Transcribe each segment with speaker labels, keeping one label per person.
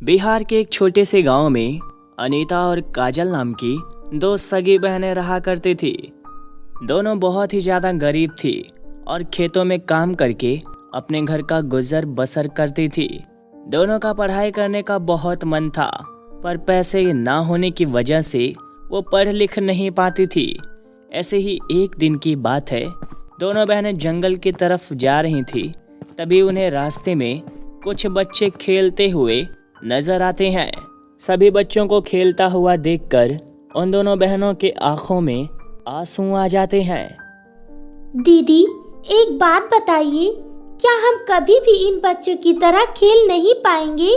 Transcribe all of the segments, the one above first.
Speaker 1: बिहार के एक छोटे से गांव में अनीता और काजल नाम की दो सगी बहनें रहा करती थी। दोनों बहुत ही ज़्यादा गरीब थी और खेतों में काम करके अपने घर का गुजर बसर करती थी। दोनों का पढ़ाई करने का बहुत मन था, पर पैसे ना होने की वजह से वो पढ़ लिख नहीं पाती थी। ऐसे ही एक दिन की बात है, दोनों बहनें जंगल की तरफ जा रही थी। तभी उन्हें रास्ते में कुछ बच्चे खेलते हुए नजर आते हैं। सभी बच्चों को खेलता हुआ देखकर उन दोनों बहनों के आंखों में आंसू आ जाते हैं।
Speaker 2: दीदी, एक बात बताइए, क्या हम कभी भी इन बच्चों की तरह खेल नहीं पाएंगे?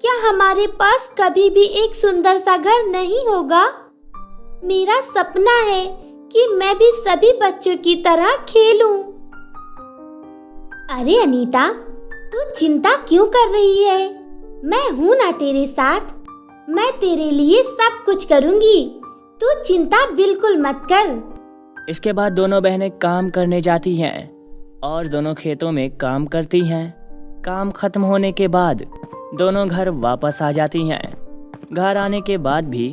Speaker 2: क्या हमारे पास कभी भी एक सुंदर सा घर नहीं होगा? मेरा सपना है कि मैं भी सभी बच्चों की तरह खेलूं। अरे अनीता, तू चिंता क्यों कर रही है? मैं हूं ना तेरे साथ। मैं तेरे लिए सब कुछ करूंगी, तू चिंता बिल्कुल मत कर।
Speaker 1: इसके बाद दोनों बहनें काम करने जाती हैं और दोनों खेतों में काम करती हैं। काम खत्म होने के बाद दोनों घर वापस आ जाती हैं। घर आने के बाद भी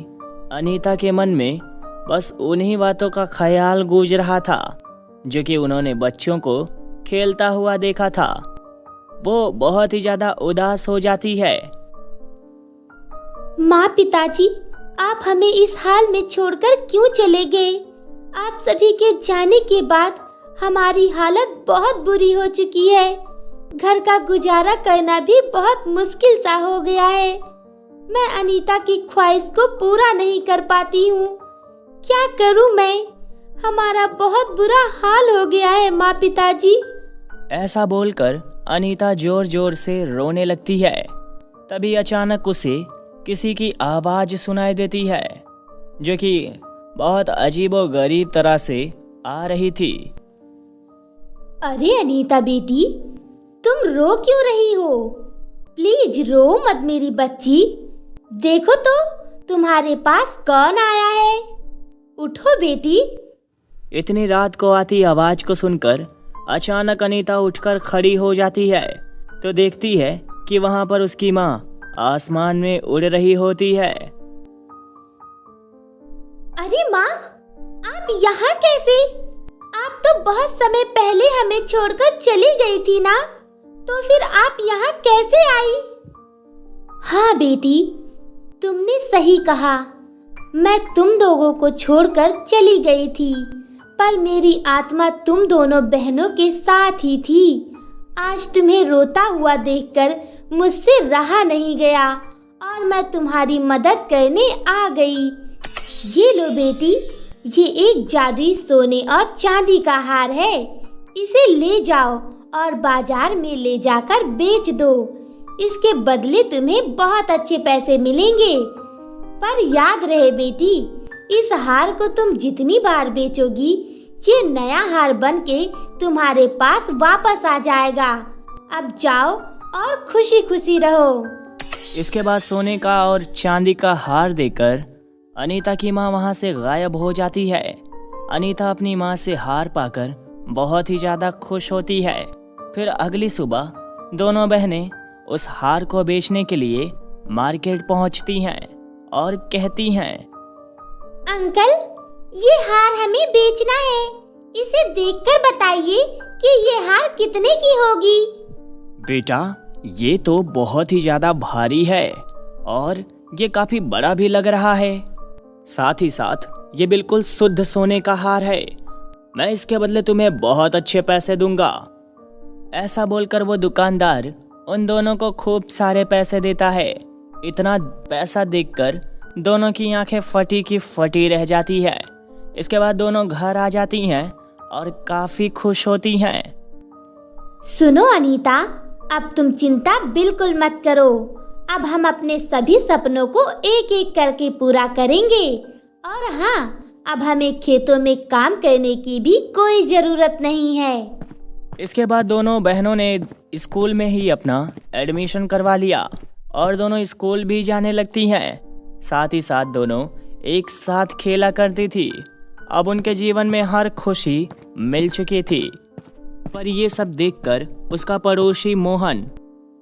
Speaker 1: अनीता के मन में बस उन्हीं बातों का ख्याल गूंज रहा था जो कि उन्होंने बच्चों को खेलता हुआ देखा था। वो बहुत ही ज्यादा उदास हो जाती है।
Speaker 2: माँ, पिताजी, आप हमें इस हाल में छोड़कर क्यों चले गए? आप सभी के जाने के बाद हमारी हालत बहुत बुरी हो चुकी है। घर का गुजारा करना भी बहुत मुश्किल सा हो गया है। मैं अनीता की ख्वाहिश को पूरा नहीं कर पाती हूँ। क्या करूँ मैं? हमारा बहुत बुरा हाल हो गया है माँ, पिताजी।
Speaker 1: ऐसा बोलकर अनीता जोर जोर से रोने लगती है। तभी अचानक उसे किसी की आवाज सुनाई देती है जो कि बहुत अजीबो गरीब तरह से आ रही थी।
Speaker 2: अरे अनीता बेटी, तुम रो क्यों रही हो? प्लीज रो मत मेरी बच्ची। देखो तो तुम्हारे पास कौन आया है। उठो बेटी।
Speaker 1: इतनी रात को आती आवाज को सुनकर अचानक अनीता उठकर खड़ी हो जाती है तो देखती है कि वहां पर उसकी माँ आसमान में उड़ रही होती है।
Speaker 2: अरे माँ, आप यहाँ कैसे? आप तो बहुत समय पहले हमें छोड़कर चली गई थी ना, तो फिर आप यहाँ कैसे आई? हाँ बेटी, तुमने सही कहा। मैं तुम दोनों को छोड़कर चली गई थी, पर मेरी आत्मा तुम दोनों बहनों के साथ ही थी। आज तुम्हें रोता हुआ देखकर मुझसे रहा नहीं गया और मैं तुम्हारी मदद करने आ गई। ये लो बेटी, ये एक जादुई सोने और चांदी का हार है। इसे ले जाओ और बाजार में ले जाकर बेच दो। इसके बदले तुम्हें बहुत अच्छे पैसे मिलेंगे। पर याद रहे बेटी, इस हार को तुम जितनी बार बेचोगी, ये नया हार बनके तुम्हारे पास वापस आ जाएगा। अब जाओ और खुशी खुशी रहो।
Speaker 1: इसके बाद सोने का और चांदी का हार देकर अनीता की माँ वहां से गायब हो जाती है। अनीता अपनी माँ से हार पाकर बहुत ही ज्यादा खुश होती है। फिर अगली सुबह दोनों बहनें उस हार को बेचने के लिए मार्केट पहुंचती हैं और कहती हैं,
Speaker 2: अंकल, ये हार हमें बेचना है। इसे देखकर बताइए कि ये हार कितने की होगी।
Speaker 1: बेटा, ये तो बहुत ही ज्यादा भारी है और ये काफी बड़ा भी लग रहा है। साथ ही साथ ये बिल्कुल शुद्ध सोने का हार है। मैं इसके बदले तुम्हें बहुत अच्छे पैसे दूंगा। ऐसा बोलकर वो दुकानदार उन दोनों को खूब सारे पैसे देता है। इतना पैसा देखकर दोनों की आंखें फटी की फटी रह जाती है। इसके बाद दोनों घर आ जाती हैं और काफी खुश होती हैं।
Speaker 2: सुनो अनीता, अब तुम चिंता बिल्कुल मत करो। अब हम अपने सभी सपनों को एक एक करके पूरा करेंगे। और हाँ, अब हमें खेतों में काम करने की भी कोई जरूरत नहीं है।
Speaker 1: इसके बाद दोनों बहनों ने स्कूल में ही अपना एडमिशन करवा लिया और दोनों स्कूल भी जाने लगती हैं। साथ ही साथ दोनों एक साथ खेला करती थी। अब उनके जीवन में हर खुशी मिल चुकी थी। पर ये सब देखकर उसका पड़ोसी मोहन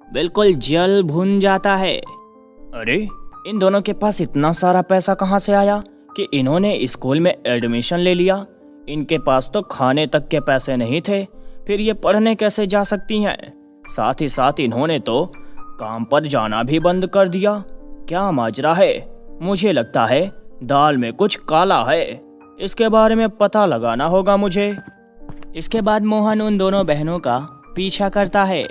Speaker 1: बिल्कुल जल भुन जाता है। अरे, इन दोनों के पास इतना सारा पैसा कहाँ से आया कि इन्होंने स्कूल में एडमिशन ले लिया। इनके पास तो खाने तक के पैसे नहीं थे, फिर ये पढ़ने कैसे जा सकती हैं? साथ ही साथ इन्होंने तो काम पर जाना भी बंद कर दिया। क्या माजरा है? मुझे लगता है दाल में कुछ काला है। इसके बारे में पता लगाना होगा मुझे। इसके बाद मोहन उन दोनों बहनों का पीछा करता है।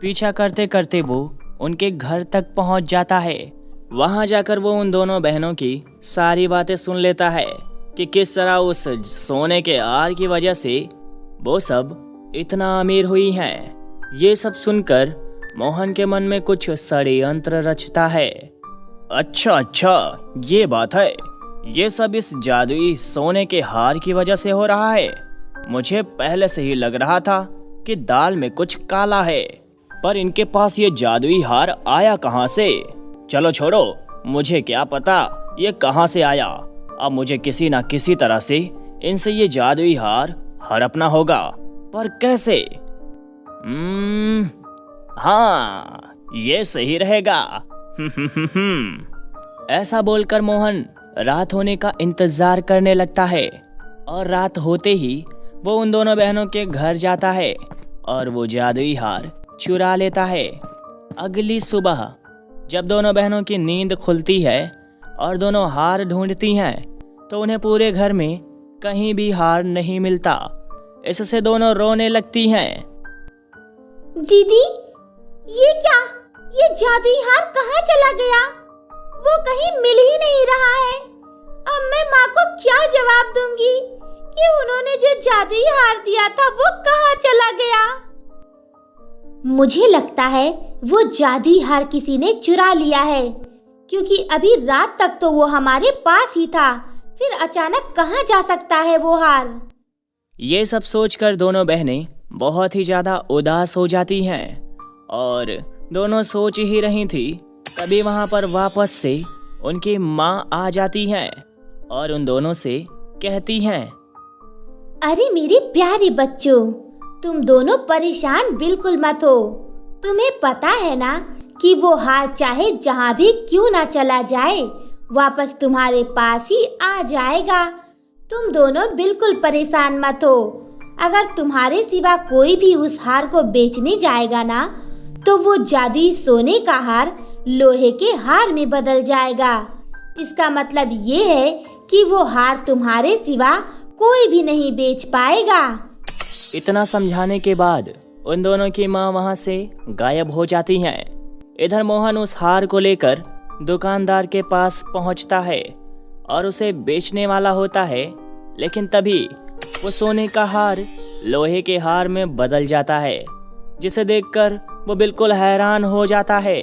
Speaker 1: पीछा करते करते वो उनके घर तक पहुंच जाता है। वहां जाकर वो उन दोनों बहनों की सारी बातें सुन लेता है कि किस तरह उस सोने के हार की वजह से वो सब इतना अमीर हुई हैं। ये सब सुनकर मोहन के मन में कुछ षड्यंत्र रचता है। अच्छा, ये बात है। ये सब इस जादुई सोने के हार की वजह से हो रहा है। मुझे पहले से ही लग रहा था कि दाल में कुछ काला है, पर इनके पास ये जादुई हार आया कहाँ से? चलो छोड़ो, मुझे क्या पता ये कहाँ से आया। अब मुझे किसी ना किसी तरह से इनसे ये जादुई हार हड़पना होगा, पर कैसे? हाँ, ये सही रहेगा। ऐसा बोलकर मोहन रात होने का इंतजार करने लगता है और रात होते ही वो उन दोनों बहनों के घर जाता है और वो जादुई हार चुरा लेता है। अगली सुबह जब दोनों बहनों की नींद खुलती है और दोनों हार ढूंढती हैं तो उन्हें पूरे घर में कहीं भी हार नहीं मिलता। इससे दोनों रोने लगती हैं।
Speaker 2: दीदी, ये क्या? ये जादुई हार कहाँ चला गया? वो कहीं मिल ही नहीं रहा है। अब मैं माँ को क्या जवाब दूंगी कि उन्होंने जो जादुई हार दिया था वो कहाँ चला गया? मुझे लगता है वो जादुई हार किसी ने चुरा लिया है, क्योंकि अभी रात तक तो वो हमारे पास ही था। फिर अचानक कहाँ जा सकता है वो हार?
Speaker 1: ये सब सोचकर दोनों बहनें बहुत ही ज्यादा उदास हो जाती हैं और दोनों सोच ही रही थी। तभी वहां पर वापस से उनकी माँ आ जाती हैं और उन दोनों से कहती हैं,
Speaker 2: अरे मेरे प्यारे बच्चों, तुम दोनों परेशान बिल्कुल मत हो। तुम्हें पता है ना कि वो हार चाहे जहाँ भी क्यों ना चला जाए, वापस तुम्हारे पास ही आ जाएगा। तुम दोनों बिल्कुल परेशान मत हो। अगर तुम्हारे सिवा कोई भी उस हार को बेचने जाएगा ना, तो वो जादुई सोने का हार लोहे के हार में बदल जाएगा। इसका मतलब ये है कि वो हार तुम्हारे सिवा कोई भी नहीं बेच पाएगा।
Speaker 1: इतना समझाने के बाद उन दोनों की माँ वहां से गायब हो जाती हैं। इधर मोहन उस हार को लेकर दुकानदार के पास पहुंचता है और उसे बेचने वाला होता है, लेकिन तभी वो सोने का हार लोहे के हार में बदल जाता है, जिसे देखकर वो बिल्कुल हैरान हो जाता है।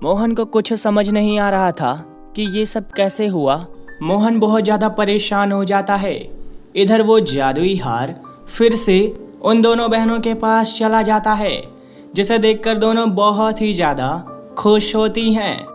Speaker 1: मोहन को कुछ समझ नहीं आ रहा था कि ये सब कैसे हुआ। मोहन बहुत ज़्यादा परेशान हो जाता है। इधर वो जादुई हार फिर से उन दोनों बहनों के पास चला जाता है, जिसे देखकर दोनों बहुत ही ज़्यादा खुश होती हैं।